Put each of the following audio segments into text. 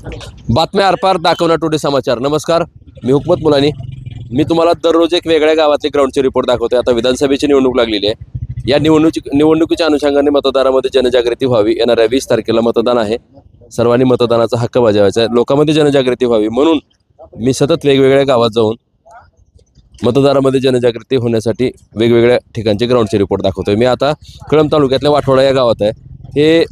बातम्या आरपार दाखवणार टुडे समाचार. नमस्कार, मी हुकमत मुलानी. मी तुम्हाला दररोज एक वेगळ्या गावातले ग्राउंडचे रिपोर्ट दाखवतोय. आता विधानसभेची निवडणूक लागलेली आहे. या निवडणुकीच्या अनुषंगाने मतदारामध्ये जनजागृती व्हावी. येणाऱ्या 20 तारखेला मतदान आहे. सर्वांनी मतदानाचा हक्क बजावायचा आहे. लोकांमध्ये जनजागृती व्हावी म्हणून मी सतत वेगवेगळ्या गावात जाऊन मतदारामध्ये जनजागृती होण्यासाठी वेगवेगळ्या ठिकाणचे ग्राउंडचे रिपोर्ट दाखवतोय. मी आता कळंब तालुक्यातल्या वाठोडा या गावात आहे. हे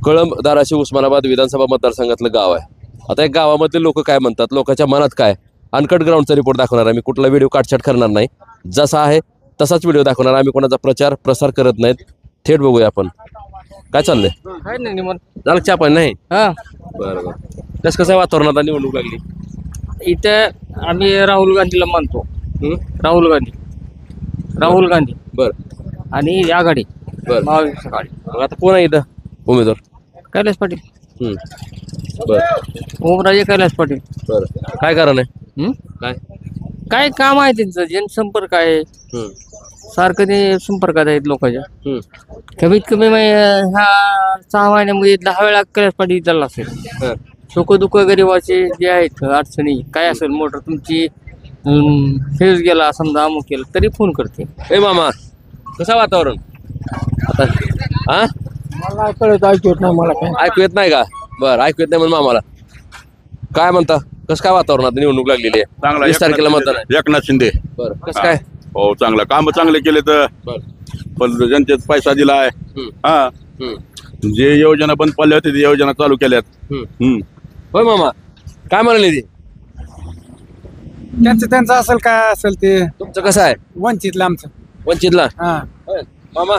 कळंब धाराशिव उस्मानाबाद विधानसभा मतदारसंघातलं गाव आहे. आता या गावामधले लोक काय म्हणतात, लोकांच्या मनात काय, अनकट ग्राउंडचा रिपोर्ट दाखवणार आहे. मी कुठला व्हिडिओ काटछाट करणार नाही, जसा आहे तसाच व्हिडिओ दाखवणार. आम्ही कोणाचा प्रसार करत नाहीत. थेट बघूया आपण काय चाललंय. काय नाही निमन झालं चहा पण नाही. हा बरं कसं आहे वातावरणात निवडणूक लागली. इथे आम्ही राहुल गांधीला मानतो. राहुल गांधी बरं आणि आघाडी बरं महाविकास आघाडी. मग आता कोण आहे इथं उमेदवार. कैलास पाटील, बरं ओमराजे कैलास पाटील. बरं काय कारण आहे. काय काय काम आहे त्यांचं, जनसंपर्क आहे. सारखं ते संपर्कात आहेत लोकांच्या. कमीत कमी ह्या 6 महिन्यामध्ये 10 वेळा कैलास पाटील चालला असेल. सुखदुःख गरिबाचे जे आहेत अडचणी काय असेल, मोटर तुमची फेज गेला समजा अमुक केलं तरी फोन करते. ए मामा कसं वातावरण आता. हा मला कळत ऐकू येत नाही. मला काय ऐकू येत नाही का. बरं ऐकू येत नाही म्हणून मामाला काय म्हणता. कसं काय वातावरणात निवडणूक लागलेली आहे. चांगला 20 तारखेला मतदान आहे. एकनाथ शिंदे. बरं कसं काय. हो चांगलं काम चांगले केले तर पण जनतेत पैसा दिला आहे. हा जे योजना बंद पडल्या होत्या ते योजना चालू केल्यात. होय मामा काय म्हणाले ते. त्यांचं असेल काय असेल ते तुमचं कसं आहे. वंचितला आमचं. वंचितला हा होय. मामा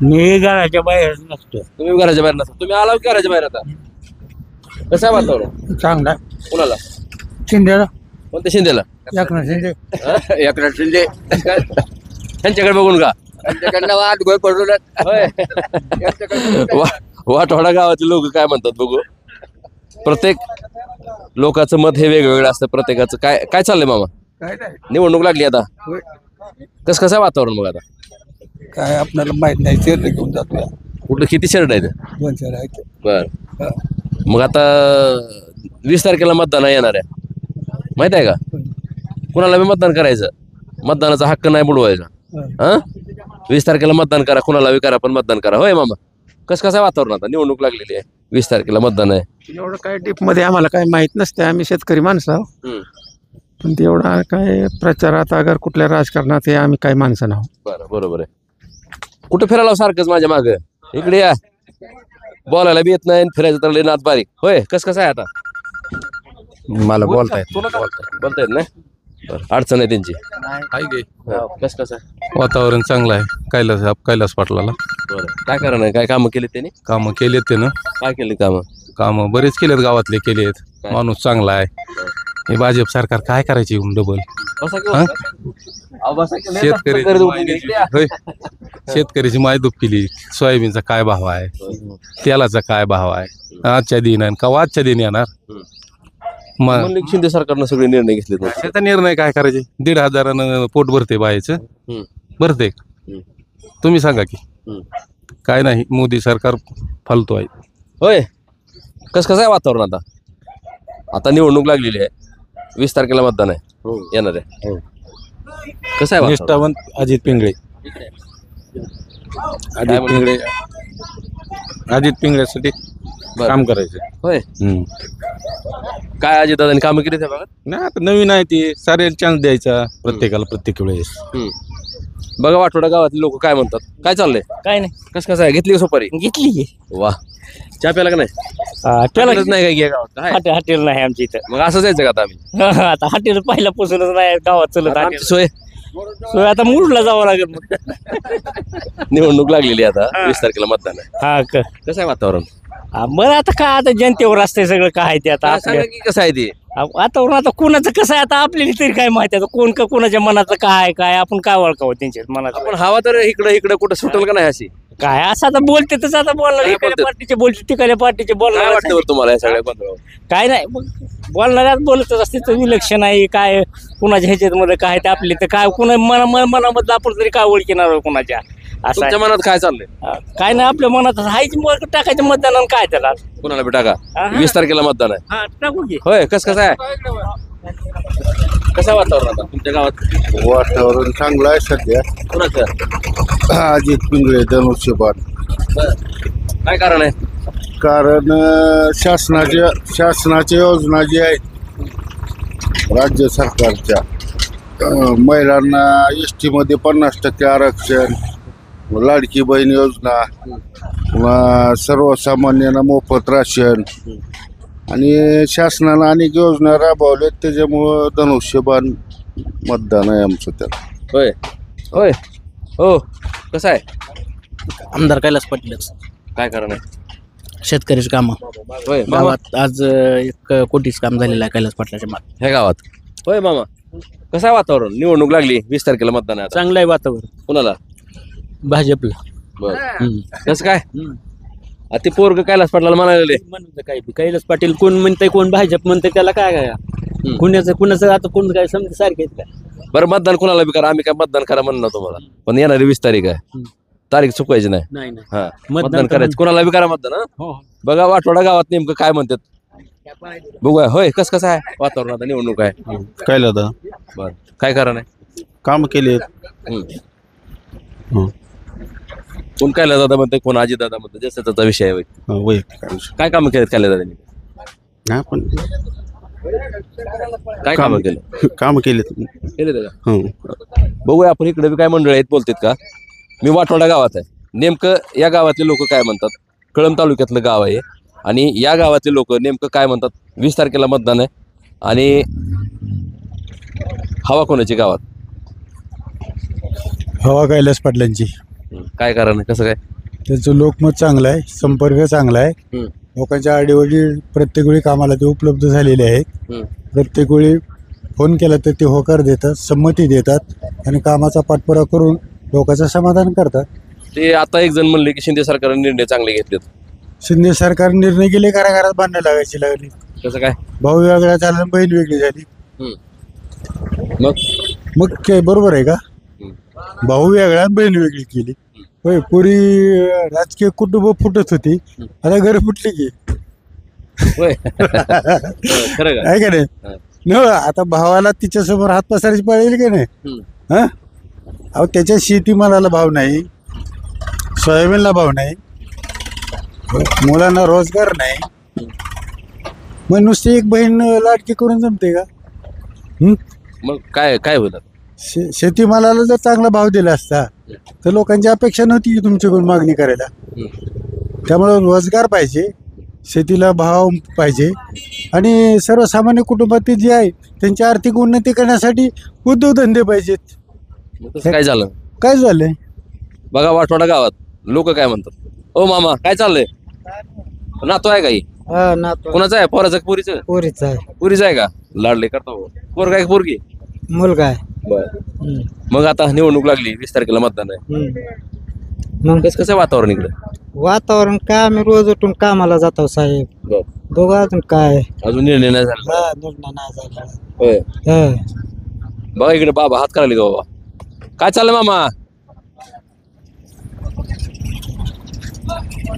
मी घराच्या बाहेर नसतो. तुम्ही घराच्या बाहेर नसता. तुम्ही आला घराच्या बाहेर आता. कसं आहे वातावरण. चांगला कुणाला. शिंदेला कोणत्या शिंदेला. एकनाथ शिंदे. एकनाथ शिंदे त्यांच्याकडे बघून का. होय. वाठोडा गावातील लोक काय म्हणतात बघू. प्रत्येक लोकांचं मत हे वेगवेगळं असतं. प्रत्येकाचं काय काय चाललंय मामा. काय नाही निवडणूक लागली आता. कसं आहे वातावरण मग आता. काय आपल्याला माहित नाही. ते घेऊन जातो. कुठं किती शर्ट आहेत. 2 शहर आहेत. बर मग आता 20 तारखेला मतदान येणार आहे माहित आहे का. कुणाला बी मतदान करायचं. मतदानाचा हक्क नाही बुडवायचा. हा 20 तारखेला मतदान करा. कुणाला बी करा पण मतदान करा. होय मामा कसं आहे वातावरण आता. निवडणूक लागलेली आहे. 20 तारखेला मतदान आहे. एवढं काय डीप मध्ये आम्हाला काय माहित नसते. आम्ही शेतकरी माणसं आहोत. पण तेवढा काय प्रचारात अगर कुठल्या राजकारणात हे आम्ही काय माणसं नाहो. बरं बरोबर आहे. कुठं फिरायला सारखंच माझ्या मागं. इकडे या. बोलायला बी येत नाही फिरायचं तर लय नात बारीक. होय कसं आहे आता. मला बोलतायत. बोलता येत नाही. बरं अडचण आहे त्यांची. कसं आहे वातावरण चांगलं आहे. कैलास पाटलाला बरं काय कारण आहे. काय कामं केली त्यांनी. कामं केलेत त्यानं. काय केली कामं. कामं बरेच केलेत. गावातले केलेत. माणूस चांगला आहे. हे भाजप सरकार काय करायचे येऊन डबल. शेतकऱ्याची मायदूप केली. सोयाबीनचा काय भाव आहे, तेलाचा काय भाव आहे. आजच्या दिन का आजच्या दिन येणार. मग शिंदे सरकारनं सगळे निर्णय घेतले. त्याचा निर्णय काय करायचे. 1,500 पोट भरते बायचं. भरते तुम्ही सांगा की. काय नाही मोदी सरकार फालतू आहे. होय कसं आहे वातावरण आता. आता निवडणूक लागलेली आहे. 20 तारखेला मतदान आहे येणार आहे. कसं आहे निष्ठावंत अजित पिंगळे. अजित पिंगळेसाठी काम करायचं. होय काय अजित दादांनी कामं केली त्या भागात. नाही आता नवीन आहे ती. सारे चान्स द्यायचा प्रत्येकाला प्रत्येक वेळेस. बघा वाठोडा गावातील लोक काय म्हणतात. काय चाललंय. काय नाही. कसं आहे. घेतली का सुपारी. घेतली. वा चहा प्याला का नाही. त्याला नाही काय गावात काय. हॉटेल नाही आमच्या इथं. मग असं जायचं का आता आम्ही. आता हॉटेल पहिल्यापासूनच नाही गावात चलत. आमची सोय आता मुरुडला जावं लागेल मग. निवडणूक लागलेली आता 20 तारखेला मतदान आहे. हा कसं आहे वातावरण. बरं आता काय आता जनतेवर असतंय सगळं. काय ते आता सांगा की कसं आहे ते. वातावरण आता कोणाचं कसं आहे आता आपल्याला तरी काय माहिती आहे. कोण का कोणाच्या मनाचं काय काय आपण काय ओळखावं त्यांच्या मनात. पण हवा तर इकडे कुठं सुटेल का नाही अशी. काय असं आता बोलते तसं आता बोलणार. इकडल्या पार्टीचे बोलते तिकडल्या पार्टीचे काय बोलणार. वाटतं बरं तुम्हाला या सगळ्या गोंधळावर? काय नाही मग बोलणाऱ्यात बोलतच असते. तर इलेक्शन आहे काय कुणाच्या ह्याच्यात मध्ये काय ते आपले तर काय कुणा मनामधलं आपण तरी काय ओळखणार कुणाच्या. असं तुमच्या मनात काय चाललंय आहे. काय नाही आपल्या मनात हायच मग टाकायचं मतदान आणि काय त्याला कोणाला बी टाका हा. 20 तारखेला मतदान आहे हा टाकू की होय कसं आहे कसं आहे वातावरण आता तुमच्या गावात वातावरण चांगलं आहे सध्या. कोणाचं अजित पिंगळे धनुष्यबाण. काय कारण आहे कारण शासनाच्या योजना जी आहेत राज्य सरकारच्या महिलांना एस मध्ये 50% आरक्षण, लाडकी बहीण योजना, पुन्हा सर्वसामान्यांना मोफत राशन आणि शासनानं अनेक योजना राबवल्यात. त्याच्यामुळं धनुष्यबाण मतदान आहे आमचं त्याला. होय होय हो कसं आहे आमदार कैलास पाटीलच काय कारण आहे शेतकऱ्याची कामं होय मामा गावात आज 1 कोटीच काम झालेलं आहे कैलास पाटलाच्या मागे. ह्या गावात होय मामा कसं आहे वातावरण निवडणूक लागली 20 तारखेला मतदान आहे आता. चांगलं आहे वातावरण कुणाला भाजपला. बरं कसं काय ते पोरग कैलास पाटलाला म्हणायला लागले म्हणून काय बी कैलास पाटील कोण म्हणतंय कोण भाजप म्हणतंय त्याला काय काय कुणाचं आता कोण काय समजा सारखे आहेत काय. बरं मतदान कुणाला बी करा आम्ही काय मतदान करा म्हणणार तुम्हाला पण येणारी 20 तारीख आहे तारीख चुकवायची नाही नाही नाही हा मतदान मतदान करायचं कुणाला बी करा मतदान हा? हो बघा वाटोडा गावात नेमकं काय म्हणतात बघूया होय कसं आहे वातावरण आता निवडणूक आहे काय लादा बर काय कारण आहे काम केले. कोण काय दादा म्हणते कोण आजी दादा म्हणते जसं त्याचा विषय आहे होय. वैयक्तिक काय कामं केलेत काय दादानी नाही पण काय कामं केलं काम केले. केले दादा बघूया आपण इकडे बी काय मंडळ आहेत बोलतात का मी वाटोडा गावात आहे नेमकं या गावातले लोक काय म्हणतात कळंब तालुक्यातलं गाव आहे आणि या गावातले लोक नेमकं काय म्हणतात 20 तारखेला मतदान आहे आणि हवा कोणाची गावात हवा कैलास पाटलांची. काय कारण आहे कसं काय त्यांचं लोकमत चांगलं आहे, संपर्क चांगला आहे, लोकांच्या आडीवडी प्रत्येक वेळी कामाला ते उपलब्ध झालेले आहेत. प्रत्येक वेळी फोन केला तर ते होकार देतात, संमती देतात आणि कामाचा पाठपुरावा करून लोकांचं समाधान करतात. ते आता एक जण म्हणले की शिंदे सरकारने निर्णय चांगले घेतलेत शिंदे सरकार निर्णय गेले घराघरात बांधणं लागायची लागली. कसं काय भाऊ वेगळा झाला आणि बहीण वेगळी झाली. मग काय बरोबर आहे का भाऊ वेगळा आणि बहीण वेगळी केली होय. पुरी राजकीय कुटुंब फुटत होती आता घर फुटली की होय खरं का आहे का नाही न आता भावाला तिच्या समोर हात पसरायची पाळेल की नाही हा अहो त्याच्या शेतीमालाला भाव नाही, सोयाबीनला भाव नाही, मुलांना रोजगार नाही, मग नुसती एक बहीण लाडकी करून जमते का. मग काय काय होतं शेतीमालाला जर चांगला भाव दिला असता तर लोकांची अपेक्षा नव्हती की तुमच्याकडून मागणी करायला. त्यामुळे रोजगार पाहिजे, शेतीला भाव पाहिजे आणि सर्वसामान्य कुटुंबातील जे आहे त्यांची आर्थिक उन्नती करण्यासाठी उद्योगधंदे पाहिजेत. काय झालं काय झालंय बघा वाटोडा गावात लोक काय म्हणतात ओ मामा काय चाललंय नातो आहे काही कोणाचं आहे पोराचं का पुरीचं पोरीच आहे पुरीचं आहे का लाडले करता पोरगा आहे का पोरगी मुलगा आहे. बर मग आता निवडणूक लागली 20 तारखेला मतदान आहे मग कसं वातावरण इकडे वातावरण काय आम्ही रोज उठून कामाला जातो साहेब. बघू अजून काय अजून निर्णय नाही झाला निर्णय नाही झाला. होय बघा इकडे बाबा हात करायला का बाबा काय चाललंय मामा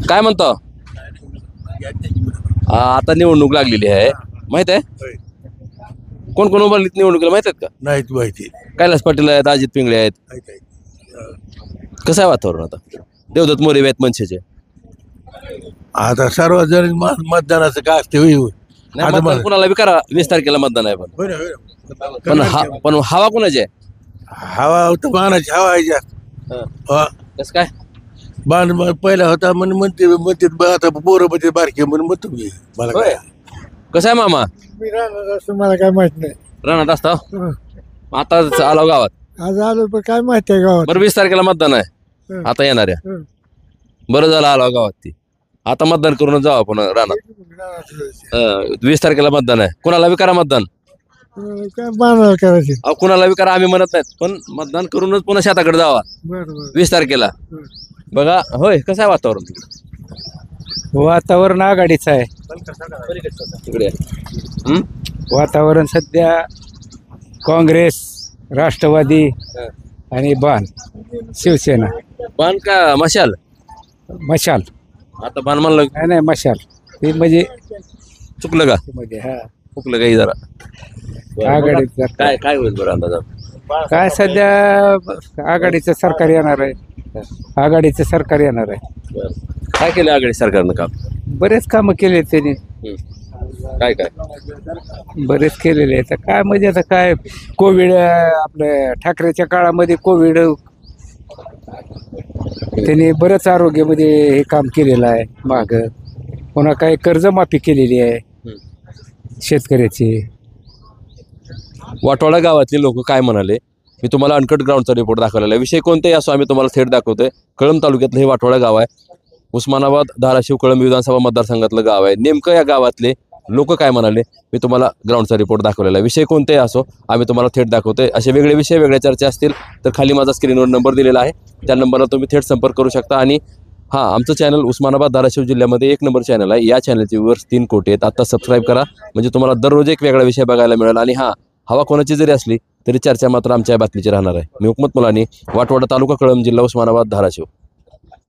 काय म्हणतो आता निवडणूक लागलेली आहे माहित आहे कोण कोण उभारली निवडणुकीला माहित आहेत का नाहीत माहिती. कैलास पाटील आहेत अजित पिंगळे आहेत कसं आहे वातावरण आता देवदत्त मोरे आहेत मनसेचे आता सार्वजनिक मतदानाचं काय असते नाही, मतदान कुणाला बी करा 20 तारखेला मतदान आहे पण हवा कुणाची आहे हवा होतं बाणाची हवा आहे जास्त. कसं काय बाण पहिला होता म्हणते आता पोरं म्हणते बारके म्हणून म्हणतो मी मला काय कसं आहे मामा मला काय माहित नाही. रानात असता आता आलो गावात आज आलो पण काय माहिती आहे गावात. बरं 20 तारखेला मतदान आहे आता येणाऱ्या बरं झालं आलो गावात ती आता मतदान करूनच जाऊ आपण रानात 20 तारखेला मतदान आहे कुणाला बी करा मतदान काय बांधायला करायचे. अहो कुणाला बी करा आम्ही म्हणत नाहीत पण मतदान करूनच पुन्हा शेताकडे जावा 20 तारखेला बघा होय कसं आहे वातावरण वातावरण आघाडीचं आहे. तिकडे वातावरण सध्या काँग्रेस, राष्ट्रवादी आणि बाण शिवसेना बाण का मशाल? मशाल आता बाण म्हणलं नाही नाही मशाल ते म्हणजे चुकलं का? मध्ये हा चुकलं काही जरा. आघाडीचं काय काय होईल बरं अंदाजात? काय सध्या आघाडीचं सरकार येणार आहे आघाडीचं सरकार येणार आहे काय केलं आघाडी सरकारनं काम? बरेच कामं केले त्यांनी काय काय? बरेच केलेले आहेत काय म्हणजे आता काय कोविड आपल्या ठाकरेच्या काळामध्ये कोविड त्यांनी बरंच आरोग्यामध्ये हे काम केलेलं आहे माग पुन्हा काय कर्जमाफी केलेली आहे शेतकऱ्याची. वाटोळा गावातले लोक काय म्हणाले मी तुम्हाला अनकट ग्राउंडचा रिपोर्ट दाखवलेला आहे. विषय कोणताही असो आम्ही तुम्हाला थेट दाखवतोय. कळंब तालुक्यातलं हे वाटोळा गाव आहे. उस्मानाबाद धाराशिव कळंब विधानसभा मतदारसंघातलं गाव आहे. नेमकं या गावातले लोक काय म्हणाले मी तुम्हाला ग्राउंडचा रिपोर्ट दाखवलेला आहे. विषय कोणतेही असो आम्ही तुम्हाला थेट दाखवतोय. असे वेगळे विषय वेगळ्या चर्चा असतील तर खाली माझा स्क्रीनवर नंबर दिलेला आहे त्या नंबरला तुम्ही थेट संपर्क करू शकता. आणि हां आमचं चॅनल उस्मानाबाद धाराशिव जिल्ह्यामध्ये 1 नंबर चॅनल आहे. या चॅनलचे व्ह्यूअर्स 3 कोटी आहेत. आता सबस्क्राईब करा म्हणजे तुम्हाला दररोज एक वेगळा विषय बघायला मिळेल. आणि हां हवा कोणाची जरी असली तरी चर्चा मात्र आमच्या बातमीची राहणार आहे. मी हुकमत मुलानी वाटवाडा तालुका कळंब जिल्हा उस्मानाबाद धाराशिव.